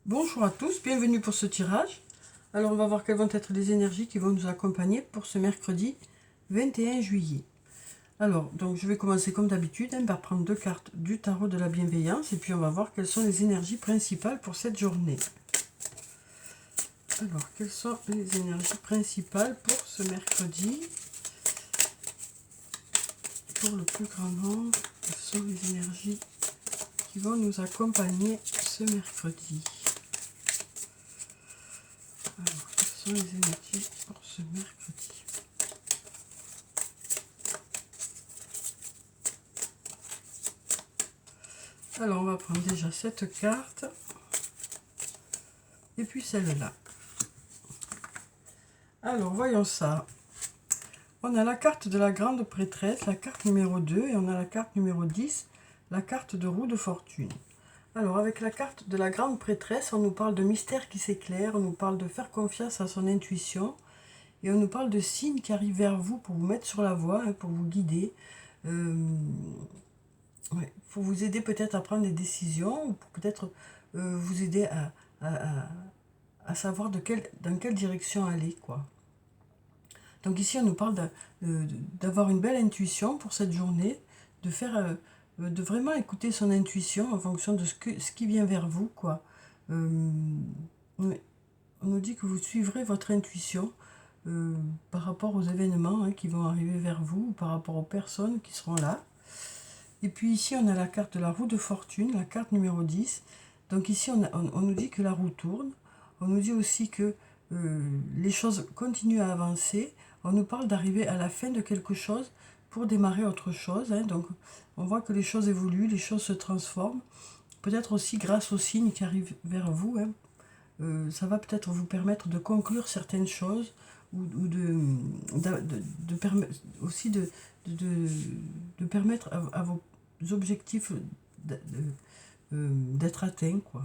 Bonjour à tous, bienvenue pour ce tirage. Alors on va voir quelles vont être les énergies qui vont nous accompagner pour ce mercredi 21 juillet. Alors, donc je vais commencer comme d'habitude par prendre deux cartes du tarot de la bienveillance et puis on va voir quelles sont les énergies principales pour cette journée. Alors, quelles sont les énergies principales pour ce mercredi? Pour le plus grand nombre, quelles sont les énergies qui vont nous accompagner ce mercredi? Alors, quelles sont les énergies pour ce mercredi? Alors, on va prendre déjà cette carte et puis celle-là. Alors, voyons ça. On a la carte de la grande prêtresse, la carte numéro 2, et on a la carte numéro 10, la carte de roue de fortune. Alors, avec la carte de la grande prêtresse, on nous parle de mystère qui s'éclaire, on nous parle de faire confiance à son intuition, et on nous parle de signes qui arrivent vers vous pour vous mettre sur la voie, pour vous guider, pour vous aider peut-être à prendre des décisions, ou pour peut-être vous aider à savoir dans quelle direction aller, quoi. Donc ici, on nous parle d'avoir une belle intuition pour cette journée, de vraiment écouter son intuition en fonction de ce qui vient vers vous, quoi. On nous dit que vous suivrez votre intuition par rapport aux événements qui vont arriver vers vous, ou par rapport aux personnes qui seront là. Et puis ici, on a la carte de la roue de fortune, la carte numéro 10. Donc ici, on nous dit que la roue tourne. On nous dit aussi que les choses continuent à avancer. On nous parle d'arriver à la fin de quelque chose pour démarrer autre chose. Donc, on voit que les choses évoluent, les choses se transforment. Peut-être aussi grâce aux signes qui arrivent vers vous. Ça va peut-être vous permettre de conclure certaines choses ou aussi de permettre à vos objectifs d'être atteints, quoi.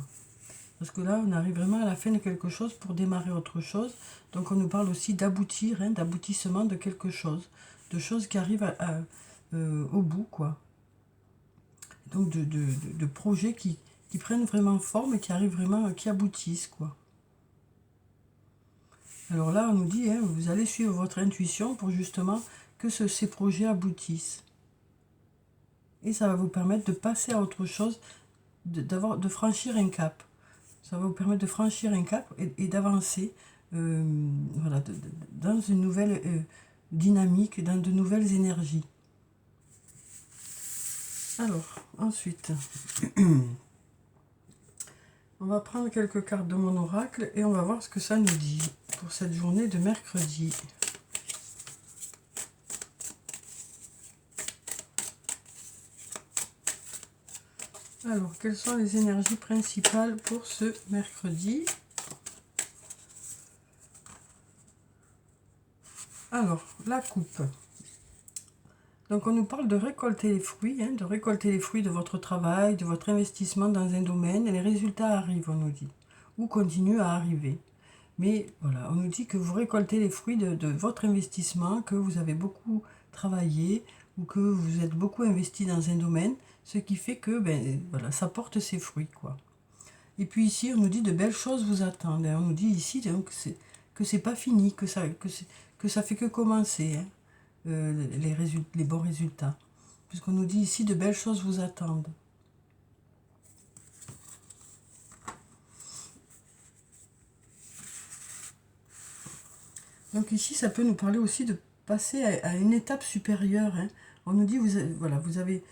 Parce que là, on arrive vraiment à la fin de quelque chose pour démarrer autre chose. Donc, on nous parle aussi d'aboutir, d'aboutissement de quelque chose. De choses qui arrivent au bout, quoi. Donc, de projets qui prennent vraiment forme et qui arrivent vraiment, qui aboutissent, quoi. Alors là, on nous dit, vous allez suivre votre intuition pour justement que ces projets aboutissent. Et ça va vous permettre de passer à autre chose, de franchir un cap. Ça va vous permettre de franchir un cap et d'avancer voilà, dans une nouvelle dynamique, dans de nouvelles énergies. Alors, ensuite, on va prendre quelques cartes de mon oracle et on va voir ce que ça nous dit pour cette journée de mercredi. Alors, quelles sont les énergies principales pour ce mercredi? Alors, la coupe. Donc, on nous parle de récolter les fruits, de récolter les fruits de votre travail, de votre investissement dans un domaine. Et les résultats arrivent, on nous dit, ou continuent à arriver. Mais voilà, on nous dit que vous récoltez les fruits de votre investissement, que vous avez beaucoup travaillé ou que vous êtes beaucoup investi dans un domaine, ce qui fait que voilà, ça porte ses fruits, quoi. Et puis ici, on nous dit de belles choses vous attendent. On nous dit ici donc, que c'est pas fini, que ça fait que commencer, les bons résultats. Puisqu'on nous dit ici de belles choses vous attendent. Donc ici, ça peut nous parler aussi de passer à une étape supérieure. On nous dit, voilà, vous avez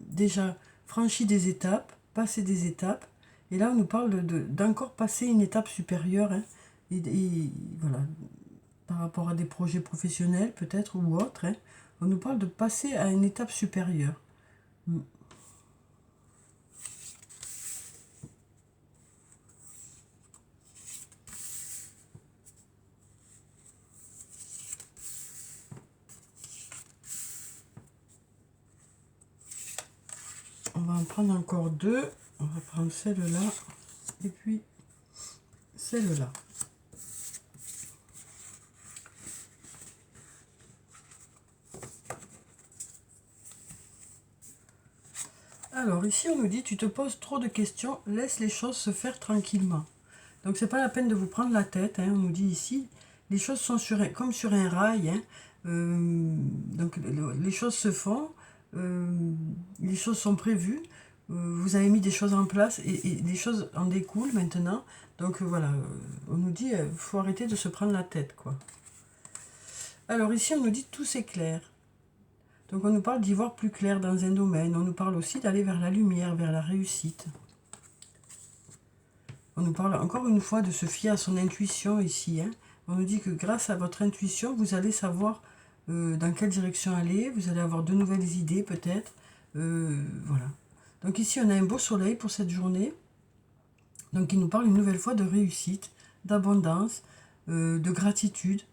déjà franchi des étapes, passé des étapes, et là on nous parle d'encore passer une étape supérieure, et voilà, par rapport à des projets professionnels peut-être ou autres, on nous parle de passer à une étape supérieure. On va en prendre encore deux. On va prendre celle-là et puis celle-là. Alors ici on nous dit tu te poses trop de questions, laisse les choses se faire tranquillement. Donc c'est pas la peine de vous prendre la tête, hein. On nous dit ici les choses sont comme sur un rail, hein. Donc les choses se font, les choses sont prévues, vous avez mis des choses en place et des choses en découlent maintenant. Donc voilà, on nous dit faut arrêter de se prendre la tête, quoi. Alors ici on nous dit tout s'éclaire. Donc on nous parle d'y voir plus clair dans un domaine, on nous parle aussi d'aller vers la lumière, vers la réussite. On nous parle encore une fois de se fier à son intuition ici, hein. On nous dit que grâce à votre intuition, vous allez savoir dans quelle direction aller, vous allez avoir de nouvelles idées peut-être. Voilà. Donc ici on a un beau soleil pour cette journée. Donc il nous parle une nouvelle fois de réussite, d'abondance, de gratitude,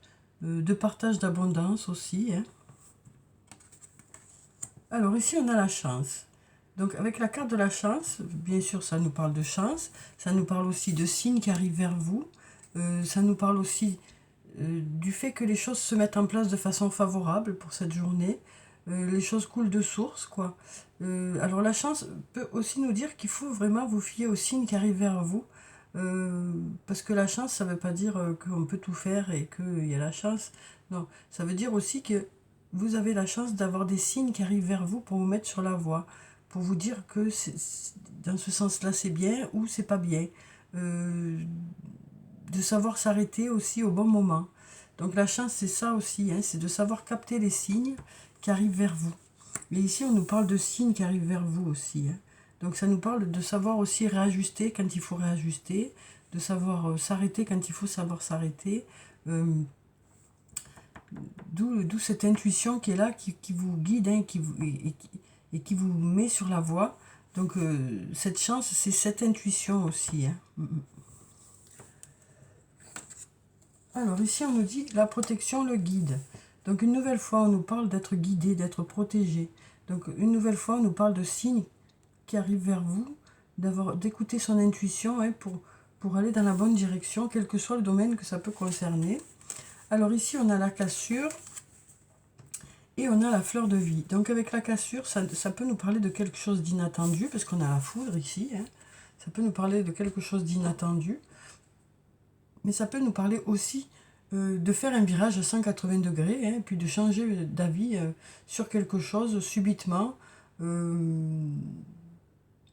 de partage d'abondance aussi, hein. Alors ici on a la chance. Donc avec la carte de la chance, bien sûr ça nous parle de chance, ça nous parle aussi de signes qui arrivent vers vous, ça nous parle aussi du fait que les choses se mettent en place de façon favorable pour cette journée, les choses coulent de source, quoi. Alors la chance peut aussi nous dire qu'il faut vraiment vous fier aux signes qui arrivent vers vous, parce que la chance ça ne veut pas dire qu'on peut tout faire et qu'il y a la chance, non, ça veut dire aussi que vous avez la chance d'avoir des signes qui arrivent vers vous pour vous mettre sur la voie, pour vous dire que dans ce sens-là c'est bien ou c'est pas bien. De savoir s'arrêter aussi au bon moment. Donc la chance c'est ça aussi, hein, c'est de savoir capter les signes qui arrivent vers vous. Mais ici on nous parle de signes qui arrivent vers vous aussi, hein. Donc ça nous parle de savoir aussi réajuster quand il faut réajuster, de savoir s'arrêter quand il faut savoir s'arrêter. D'où cette intuition qui est là, qui vous guide, hein, et qui vous met sur la voie. Donc cette chance, c'est cette intuition aussi, hein. Alors ici on nous dit la protection, le guide. Donc une nouvelle fois on nous parle d'être guidé, d'être protégé. Donc une nouvelle fois on nous parle de signes qui arrivent vers vous, d'écouter son intuition, hein, pour aller dans la bonne direction, quel que soit le domaine que ça peut concerner. Alors ici on a la cassure et on a la fleur de vie. Donc avec la cassure, ça peut nous parler de quelque chose d'inattendu, parce qu'on a la foudre ici, hein. Ça peut nous parler de quelque chose d'inattendu, mais ça peut nous parler aussi de faire un virage à 180 degrés, hein, puis de changer d'avis sur quelque chose subitement.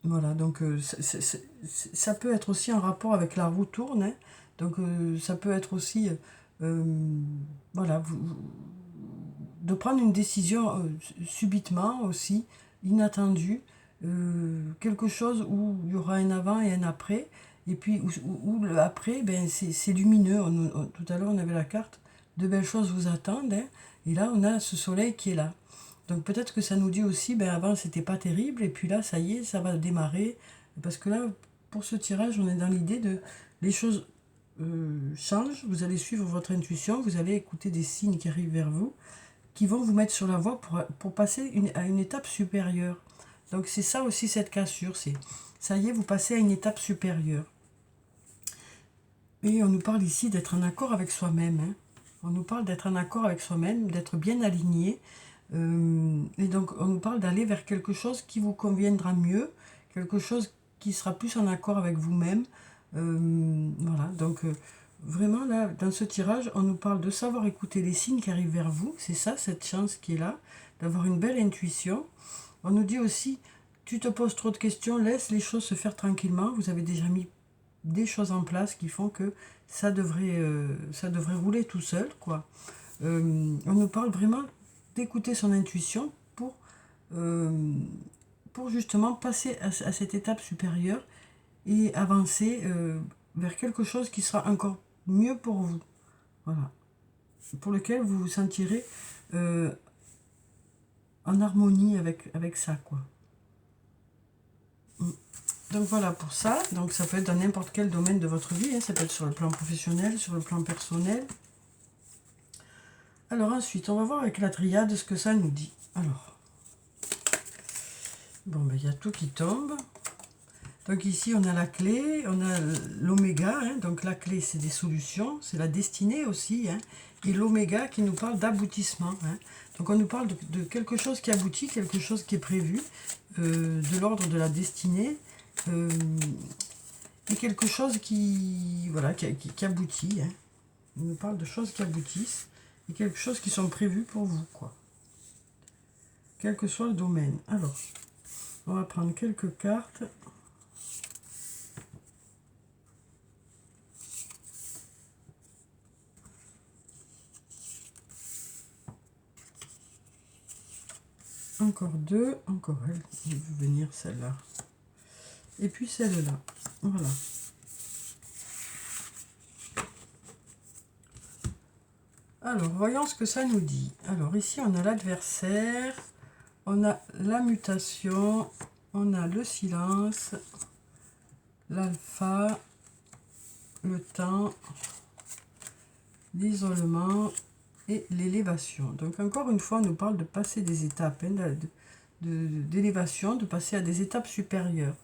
Voilà, donc ça peut être aussi en rapport avec la roue tourne, hein. Donc ça peut être aussi voilà, de prendre une décision subitement aussi, inattendue, quelque chose où il y aura un avant et un après, et puis où le après, ben, c'est lumineux. Tout à l'heure on avait la carte, de belles choses vous attendent, hein, et là on a ce soleil qui est là. Donc peut-être que ça nous dit aussi, ben avant c'était pas terrible, et puis là ça y est, ça va démarrer, parce que là, pour ce tirage, on est dans l'idée de les choses changent, vous allez suivre votre intuition, vous allez écouter des signes qui arrivent vers vous, qui vont vous mettre sur la voie pour passer à une étape supérieure. Donc c'est ça aussi cette cassure, c'est ça y est, vous passez à une étape supérieure. Et on nous parle ici d'être en accord avec soi-même, hein. On nous parle d'être en accord avec soi-même, d'être bien aligné. Et donc on nous parle d'aller vers quelque chose qui vous conviendra mieux, quelque chose qui sera plus en accord avec vous-même. Voilà, donc vraiment là, dans ce tirage, on nous parle de savoir écouter les signes qui arrivent vers vous. C'est ça, cette chance qui est là, d'avoir une belle intuition. On nous dit aussi, tu te poses trop de questions, laisse les choses se faire tranquillement. Vous avez déjà mis des choses en place qui font que ça devrait rouler tout seul, quoi. On nous parle vraiment d'écouter son intuition pour justement passer à cette étape supérieure et avancer vers quelque chose qui sera encore mieux pour vous. Voilà. Pour lequel vous vous sentirez en harmonie avec ça, quoi. Donc voilà pour ça. Donc ça peut être dans n'importe quel domaine de votre vie, hein. Ça peut être sur le plan professionnel, sur le plan personnel. Alors ensuite, on va voir avec la triade ce que ça nous dit. Alors, bon, ben, il y a tout qui tombe. Donc ici, on a la clé, on a l'oméga. Hein, donc la clé, c'est des solutions, c'est la destinée aussi. Hein, et l'oméga qui nous parle d'aboutissement. Hein. Donc on nous parle de quelque chose qui aboutit, quelque chose qui est prévu, de l'ordre de la destinée. Et quelque chose qui, voilà, qui aboutit. Hein. On nous parle de choses qui aboutissent et quelque chose qui sont prévues pour vous, quoi. Quel que soit le domaine. Alors, on va prendre quelques cartes. Encore deux, encore elle, je vais venir celle-là. Et puis celle-là, voilà. Alors, voyons ce que ça nous dit. Alors, ici, on a l'adversaire, on a la mutation, on a le silence, l'alpha, le temps, l'isolement et l'élévation. Donc, encore une fois, on nous parle de passer des étapes, hein, d'élévation, de passer à des étapes supérieures.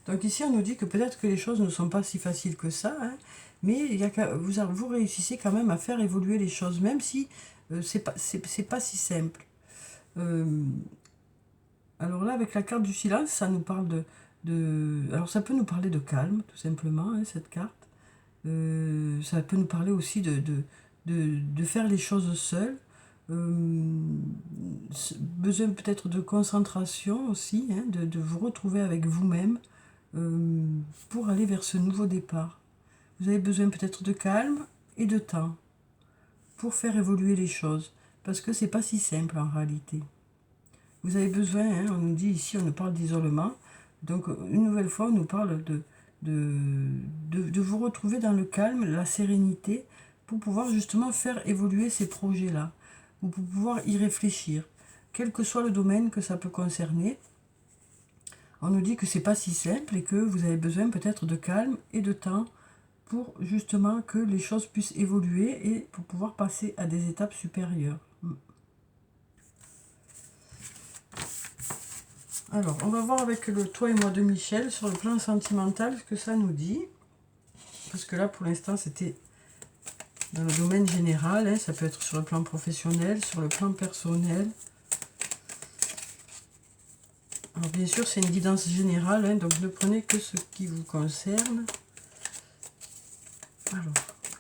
Donc ici, on nous dit que peut-être que les choses ne sont pas si faciles que ça, hein, mais vous réussissez quand même à faire évoluer les choses, même si c'est pas si simple. Alors là, avec la carte du silence, ça nous parle alors ça peut nous parler de calme, tout simplement, hein, cette carte. Ça peut nous parler aussi de faire les choses seul. Besoin peut-être de concentration aussi, hein, de vous retrouver avec vous-même pour aller vers ce nouveau départ. Vous avez besoin peut-être de calme et de temps pour faire évoluer les choses, parce que c'est pas si simple en réalité. Vous avez besoin, hein, on nous dit ici, on nous parle d'isolement, donc une nouvelle fois on nous parle de vous retrouver dans le calme, la sérénité, pour pouvoir justement faire évoluer ces projets-là, ou pour pouvoir y réfléchir, quel que soit le domaine que ça peut concerner. On nous dit que c'est pas si simple et que vous avez besoin peut-être de calme et de temps pour justement que les choses puissent évoluer et pour pouvoir passer à des étapes supérieures. Alors, on va voir avec le toi et moi de Michel sur le plan sentimental ce que ça nous dit. Parce que là, pour l'instant, c'était dans le domaine général. Hein, ça peut être sur le plan professionnel, sur le plan personnel. Alors bien sûr, c'est une guidance générale, hein, donc ne prenez que ce qui vous concerne. Alors,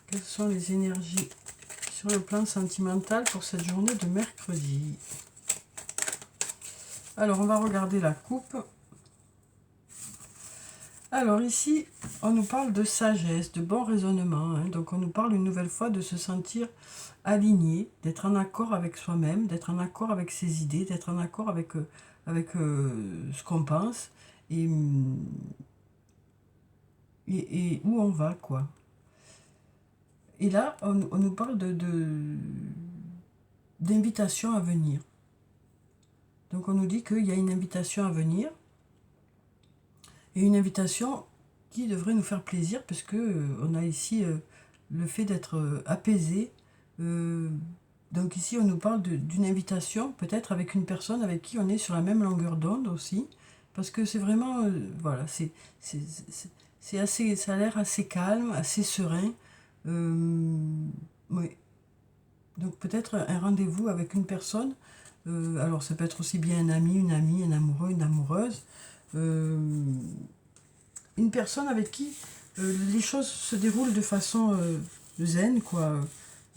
quelles sont les énergies sur le plan sentimental pour cette journée de mercredi? Alors, on va regarder la coupe. Alors ici, on nous parle de sagesse, de bon raisonnement. Hein, donc on nous parle une nouvelle fois de se sentir aligné, d'être en accord avec soi-même, d'être en accord avec ses idées, d'être en accord avec ce qu'on pense et où on va, quoi. Et là, on nous parle d'invitation à venir. Donc on nous dit qu'il y a une invitation à venir et une invitation qui devrait nous faire plaisir parce que on a ici le fait d'être apaisé. Donc ici on nous parle d'une invitation peut-être avec une personne avec qui on est sur la même longueur d'onde aussi, parce que c'est vraiment voilà, c'est assez, ça a l'air assez calme, assez serein. Oui. Donc peut-être un rendez-vous avec une personne. Alors ça peut être aussi bien un ami, une amie, un amoureux, une amoureuse. Une personne avec qui les choses se déroulent de façon zen, quoi.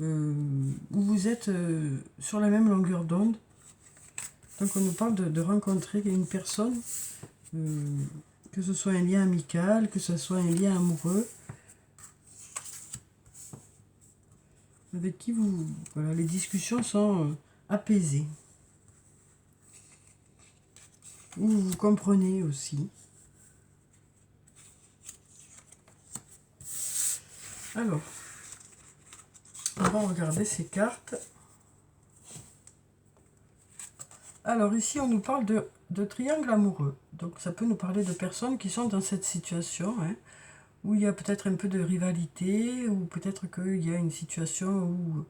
Où vous êtes sur la même longueur d'onde. Donc on nous parle de rencontrer une personne, que ce soit un lien amical, que ce soit un lien amoureux, avec qui voilà, les discussions sont apaisées. Où vous vous comprenez aussi. Alors, on va regarder ces cartes. Alors ici, on nous parle de triangle amoureux. Donc ça peut nous parler de personnes qui sont dans cette situation, hein, où il y a peut-être un peu de rivalité, ou peut-être qu'il y a une situation où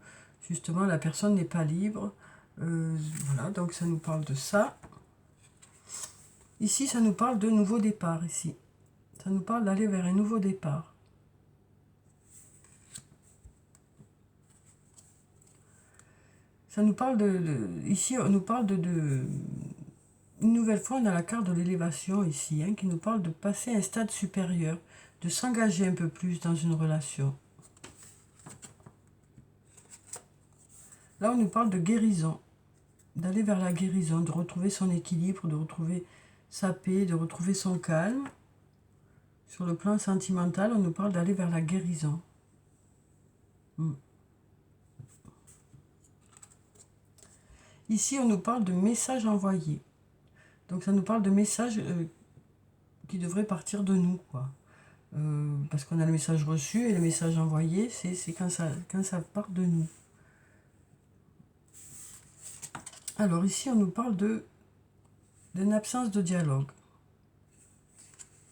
justement la personne n'est pas libre. Voilà, donc ça nous parle de ça. Ici, ça nous parle de nouveau départ, ici. Ça nous parle d'aller vers un nouveau départ. Ça nous parle ici, on nous parle une nouvelle fois, on a la carte de l'élévation ici, hein, qui nous parle de passer à un stade supérieur, de s'engager un peu plus dans une relation. Là, on nous parle de guérison, d'aller vers la guérison, de retrouver son équilibre, de retrouver sa paix, de retrouver son calme. Sur le plan sentimental, on nous parle d'aller vers la guérison. Ici, on nous parle de messages envoyés. Donc, ça nous parle de messages qui devraient partir de nous, quoi. Parce qu'on a le message reçu et le message envoyé, c'est quand ça part de nous. Alors, ici, on nous parle d'une absence de dialogue.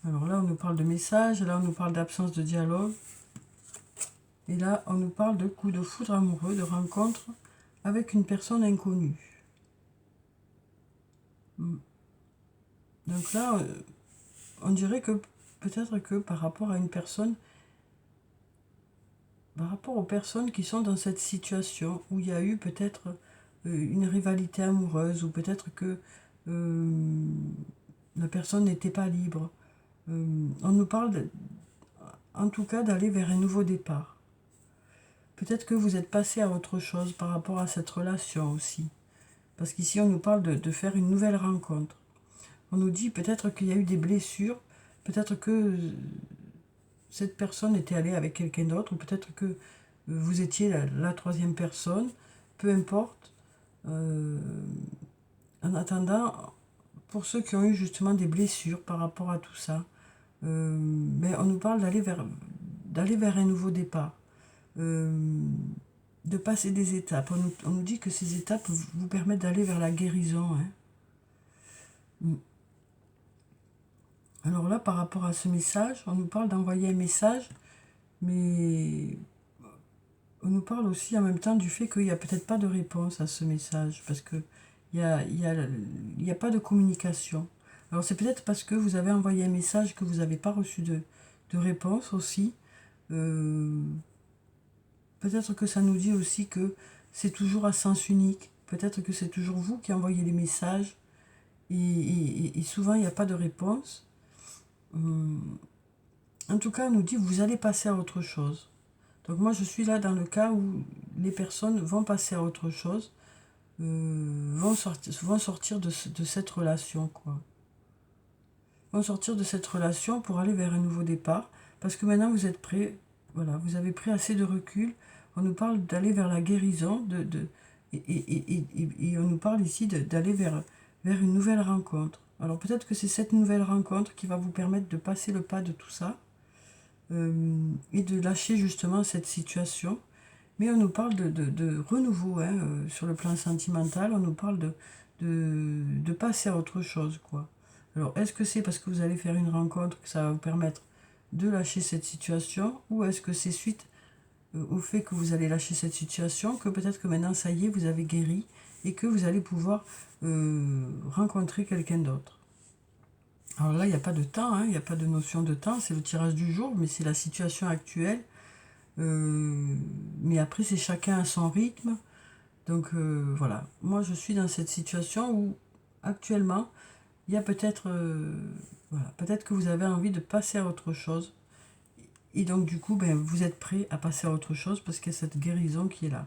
Alors là, on nous parle de message, là, on nous parle d'absence de dialogue. Et là, on nous parle de coup de foudre amoureux, de rencontre avec une personne inconnue. Donc là, on dirait que peut-être que par rapport à une personne, par rapport aux personnes qui sont dans cette situation où il y a eu peut-être une rivalité amoureuse, ou peut-être que la personne n'était pas libre, on nous parle en tout cas d'aller vers un nouveau départ. Peut-être que vous êtes passé à autre chose par rapport à cette relation aussi. Parce qu'ici, on nous parle de faire une nouvelle rencontre. On nous dit peut-être qu'il y a eu des blessures, peut-être que cette personne était allée avec quelqu'un d'autre, ou peut-être que vous étiez la troisième personne, peu importe. En attendant, pour ceux qui ont eu justement des blessures par rapport à tout ça, mais on nous parle d'aller vers un nouveau départ, de passer des étapes. On nous dit que ces étapes vous permettent d'aller vers la guérison. Hein. Alors là, par rapport à ce message, on nous parle d'envoyer un message, mais on nous parle aussi en même temps du fait qu'il n'y a peut-être pas de réponse à ce message, parce qu'il n'y a pas de communication. Alors c'est peut-être parce que vous avez envoyé un message que vous n'avez pas reçu de réponse aussi. Peut-être que ça nous dit aussi que c'est toujours à sens unique. Peut-être que c'est toujours vous qui envoyez les messages et souvent il n'y a pas de réponse. En tout cas, on nous dit que vous allez passer à autre chose. Donc moi, je suis là dans le cas où les personnes vont passer à autre chose, vont sortir de cette relation, quoi. Vont sortir de cette relation pour aller vers un nouveau départ, parce que maintenant vous êtes prêts, voilà, vous avez pris assez de recul. On nous parle d'aller vers la guérison, et on nous parle ici d'aller vers une nouvelle rencontre. Alors peut-être que c'est cette nouvelle rencontre qui va vous permettre de passer le pas de tout ça, et de lâcher justement cette situation. Mais on nous parle de renouveau, hein, sur le plan sentimental, on nous parle de passer à autre chose, quoi. Alors, est-ce que c'est parce que vous allez faire une rencontre que ça va vous permettre de lâcher cette situation, ou est-ce que c'est suite au fait que vous allez lâcher cette situation, que peut-être que maintenant, ça y est, vous avez guéri, et que vous allez pouvoir rencontrer quelqu'un d'autre. Alors là, il n'y a pas de temps, hein, il n'y a pas de notion de temps, c'est le tirage du jour, mais c'est la situation actuelle. Mais après, c'est chacun à son rythme. Donc voilà, moi je suis dans cette situation où actuellement, il y a peut-être voilà, peut-être que vous avez envie de passer à autre chose. Et donc du coup, ben, vous êtes prêt à passer à autre chose parce qu'il y a cette guérison qui est là.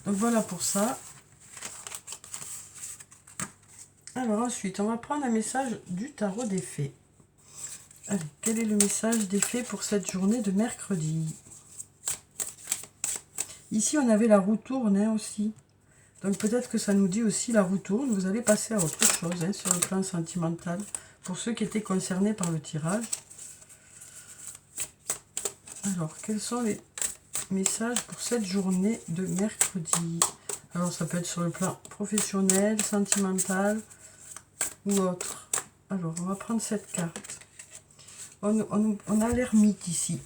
Donc voilà pour ça. Alors ensuite, on va prendre un message du tarot des fées. Allez, quel est le message des fées pour cette journée de mercredi? Ici, on avait la roue tourne, hein, aussi. Donc peut-être que ça nous dit aussi la roue tourne. Vous allez passer à autre chose, hein, sur le plan sentimental. Pour ceux qui étaient concernés par le tirage. Alors, quels sont les messages pour cette journée de mercredi? Alors, ça peut être sur le plan professionnel, sentimental ou autre. Alors, on va prendre cette carte. On a l'ermite ici.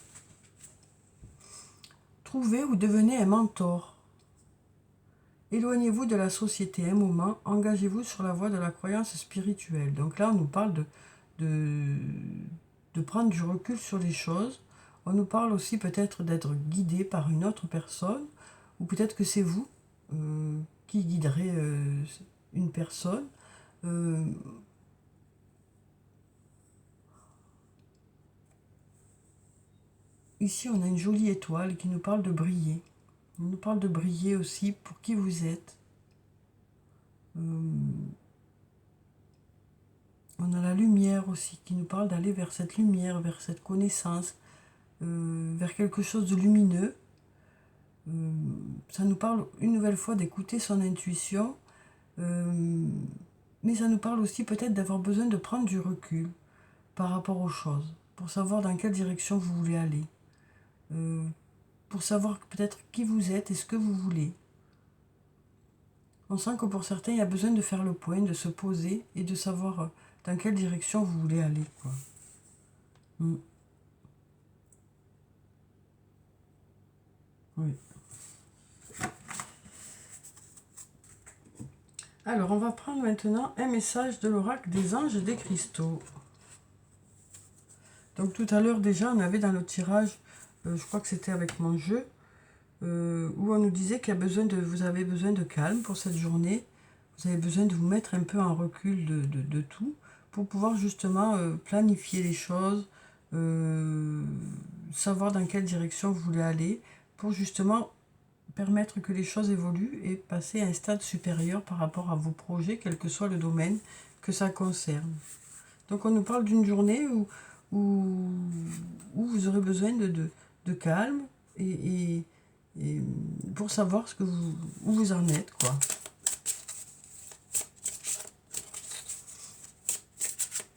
Trouvez ou devenez un mentor. Éloignez-vous de la société un moment, engagez-vous sur la voie de la croyance spirituelle. Donc là, on nous parle de, de prendre du recul sur les choses. On nous parle aussi peut-être d'être guidé par une autre personne, ou peut-être que c'est vous qui guiderez une personne. Euh, Ici, on a une jolie étoile qui nous parle de briller. On nous parle de briller aussi pour qui vous êtes. On a la lumière aussi qui nous parle d'aller vers cette lumière, vers cette connaissance, vers quelque chose de lumineux. Ça nous parle une nouvelle fois d'écouter son intuition, mais ça nous parle aussi peut-être d'avoir besoin de prendre du recul par rapport aux choses, pour savoir dans quelle direction vous voulez aller, pour savoir peut-être qui vous êtes et ce que vous voulez. On sent que pour certains, il y a besoin de faire le point, de se poser et de savoir dans quelle direction vous voulez aller, quoi. Oui. Alors, on va prendre maintenant un message de l'oracle des anges et des cristaux. Donc, tout à l'heure, déjà, on avait dans le tirage, je crois que c'était avec mon jeu, où on nous disait qu'il y a besoin vous avez besoin de calme pour cette journée. Vous avez besoin de vous mettre un peu en recul de tout pour pouvoir justement planifier les choses, savoir dans quelle direction vous voulez aller, pour justement permettre que les choses évoluent et passer à un stade supérieur par rapport à vos projets, quel que soit le domaine que ça concerne. Donc on nous parle d'une journée où vous aurez besoin de calme et pour savoir où vous en êtes, quoi.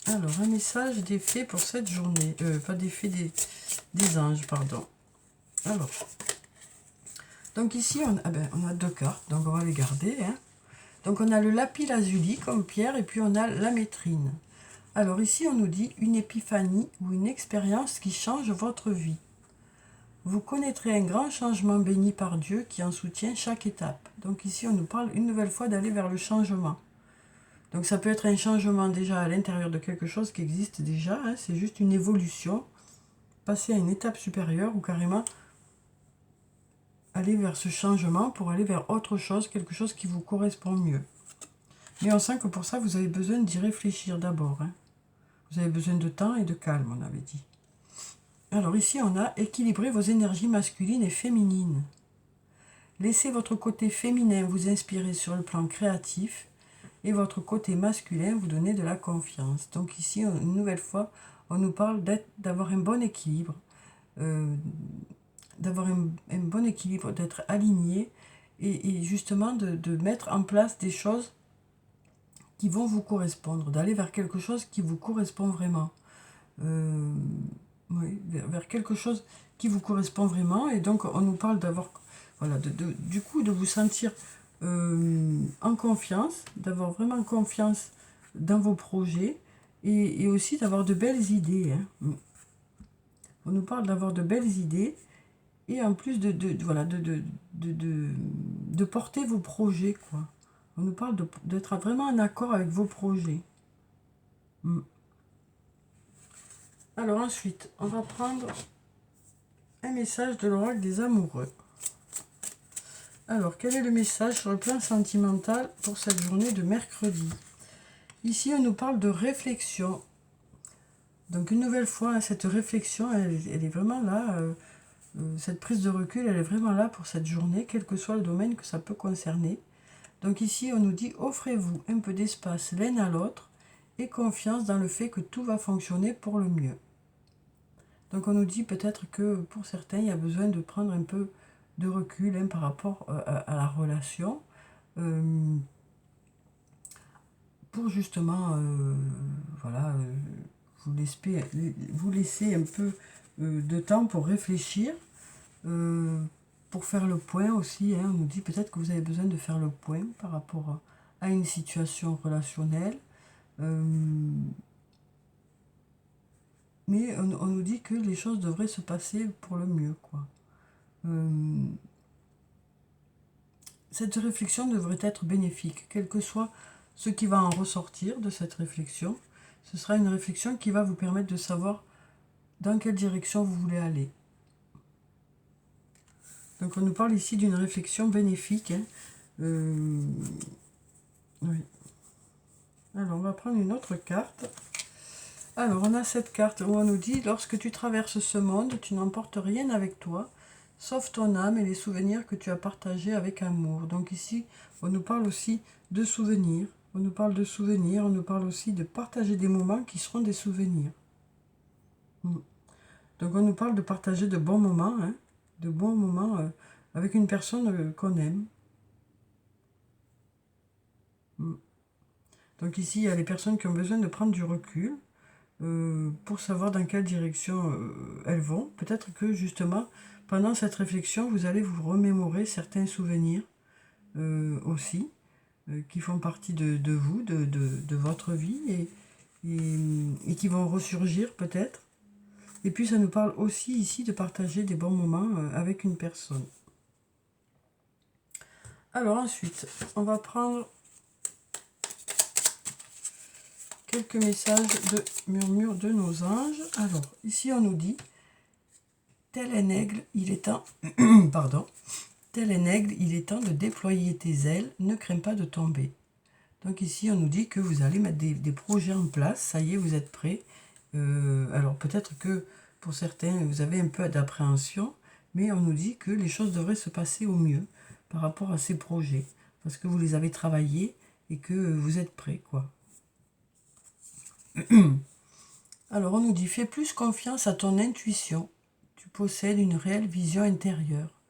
Alors, un message des fées pour cette journée. Pas des fées, des anges, pardon. Alors, donc ici, on a deux cartes, donc on va les garder. Hein. Donc on a le lapis lazuli comme pierre et puis on a la métrine. Alors ici, on nous dit une épiphanie ou une expérience qui change votre vie. Vous connaîtrez un grand changement béni par Dieu qui en soutient chaque étape. Donc ici, on nous parle une nouvelle fois d'aller vers le changement. Donc ça peut être un changement déjà à l'intérieur de quelque chose qui existe déjà, hein, c'est juste une évolution, passer à une étape supérieure ou carrément aller vers ce changement pour aller vers autre chose, quelque chose qui vous correspond mieux. Mais on sent que pour ça, vous avez besoin d'y réfléchir d'abord. Hein. Vous avez besoin de temps et de calme, on avait dit. Alors ici, on a équilibré vos énergies masculines et féminines. Laissez votre côté féminin vous inspirer sur le plan créatif et votre côté masculin vous donner de la confiance. Donc ici, une nouvelle fois, on nous parle d'avoir un bon équilibre, d'être aligné et justement de mettre en place des choses qui vont vous correspondre, d'aller vers quelque chose qui vous correspond vraiment. Oui, vers quelque chose qui vous correspond vraiment. Et donc, on nous parle d'avoir, voilà, du coup, de vous sentir en confiance, d'avoir vraiment confiance dans vos projets et aussi d'avoir de belles idées. Hein. On nous parle d'avoir de belles idées et en plus de porter vos projets, quoi. On nous parle d'être vraiment en accord avec vos projets. Alors ensuite, on va prendre un message de l'oracle des amoureux. Alors, quel est le message sur le plan sentimental pour cette journée de mercredi? Ici, on nous parle de réflexion. Donc, une nouvelle fois, cette réflexion, elle est vraiment là. Cette prise de recul, elle est vraiment là pour cette journée, quel que soit le domaine que ça peut concerner. Donc ici, on nous dit, offrez-vous un peu d'espace l'un à l'autre et confiance dans le fait que tout va fonctionner pour le mieux. Donc on nous dit peut-être que pour certains, il y a besoin de prendre un peu de recul hein, par rapport à la relation pour justement vous laisser un peu de temps pour réfléchir, pour faire le point aussi. Hein. On nous dit peut-être que vous avez besoin de faire le point par rapport à une situation relationnelle. Mais on nous dit que les choses devraient se passer pour le mieux, quoi. Cette réflexion devrait être bénéfique, quel que soit ce qui va en ressortir de cette réflexion. ce sera une réflexion qui va vous permettre de savoir dans quelle direction vous voulez aller. Donc on nous parle ici d'une réflexion bénéfique. Hein. Oui. Alors on va prendre une autre carte. Alors on a cette carte où on nous dit: lorsque tu traverses ce monde, tu n'emportes rien avec toi, sauf ton âme et les souvenirs que tu as partagés avec amour. Donc ici, on nous parle aussi de souvenirs. On nous parle de souvenirs, on nous parle aussi de partager des moments qui seront des souvenirs. Donc on nous parle de partager de bons moments, hein, de bons moments avec une personne qu'on aime. Donc ici, il y a les personnes qui ont besoin de prendre du recul pour savoir dans quelle direction elles vont. Peut-être que justement, pendant cette réflexion, vous allez vous remémorer certains souvenirs aussi, qui font partie de vous, de votre vie, et qui vont ressurgir peut-être. Et puis ça nous parle aussi ici de partager des bons moments avec une personne. Alors ensuite, on va prendre quelques messages de murmure de nos anges. Alors, ici on nous dit: tel un aigle, il est temps... Pardon. Tel un aigle, il est temps de déployer tes ailes, ne crains pas de tomber. Donc ici, on nous dit que vous allez mettre des projets en place, ça y est, vous êtes prêts. Alors peut-être que pour certains, vous avez un peu d'appréhension, mais on nous dit que les choses devraient se passer au mieux par rapport à ces projets, parce que vous les avez travaillés et que vous êtes prêts, quoi. Alors on nous dit: fais plus confiance à ton intuition, tu possèdes une réelle vision intérieure.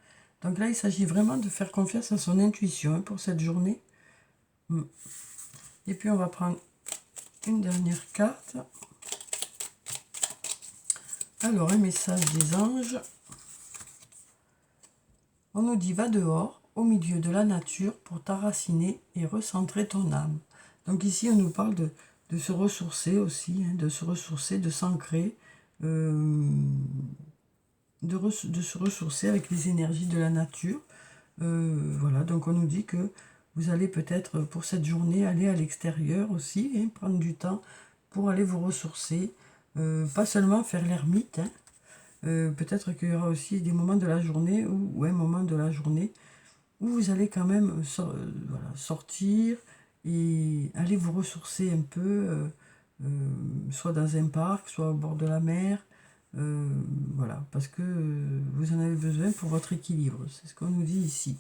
Donc là, il s'agit vraiment de faire confiance à son intuition hein, pour cette journée. Et puis on va prendre une dernière carte. Alors, un message des anges. On nous dit: va dehors, au milieu de la nature, pour t'enraciner et recentrer ton âme. Donc ici, on nous parle de se ressourcer aussi, hein, de se ressourcer, de s'ancrer, de se ressourcer avec les énergies de la nature. Voilà, donc on nous dit que vous allez peut-être pour cette journée aller à l'extérieur aussi, hein, prendre du temps pour aller vous ressourcer, pas seulement faire l'ermite, hein. Peut-être qu'il y aura aussi des moments de la journée ou un moment de la journée où vous allez quand même voilà, sortir et aller vous ressourcer un peu, soit dans un parc, soit au bord de la mer, voilà, parce que vous en avez besoin pour votre équilibre, c'est ce qu'on nous dit ici.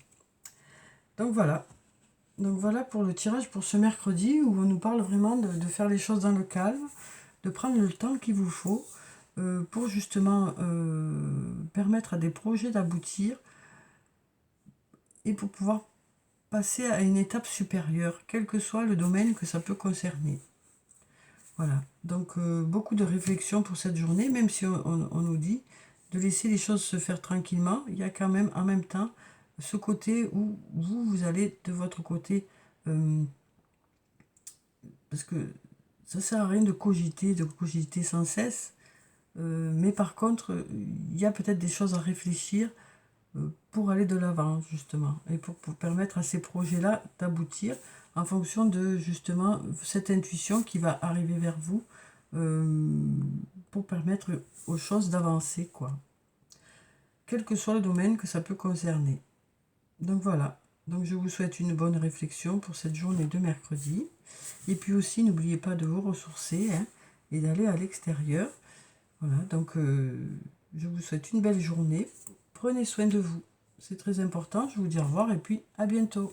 Donc voilà pour le tirage pour ce mercredi où on nous parle vraiment de faire les choses dans le calme, de prendre le temps qu'il vous faut pour justement permettre à des projets d'aboutir et pour pouvoir passer à une étape supérieure, quel que soit le domaine que ça peut concerner. Voilà, donc beaucoup de réflexion pour cette journée, même si on nous dit de laisser les choses se faire tranquillement, il y a quand même en même temps ce côté où vous allez de votre côté, parce que ça sert à rien de cogiter sans cesse, mais par contre, il y a peut-être des choses à réfléchir pour aller de l'avant, justement, et pour permettre à ces projets-là d'aboutir en fonction de, justement, cette intuition qui va arriver vers vous pour permettre aux choses d'avancer, quoi. Quel que soit le domaine que ça peut concerner. Donc voilà. Donc je vous souhaite une bonne réflexion pour cette journée de mercredi. Et puis aussi, n'oubliez pas de vous ressourcer hein, et d'aller à l'extérieur. Voilà, donc je vous souhaite une belle journée. Prenez soin de vous. C'est très important. Je vous dis au revoir et puis à bientôt.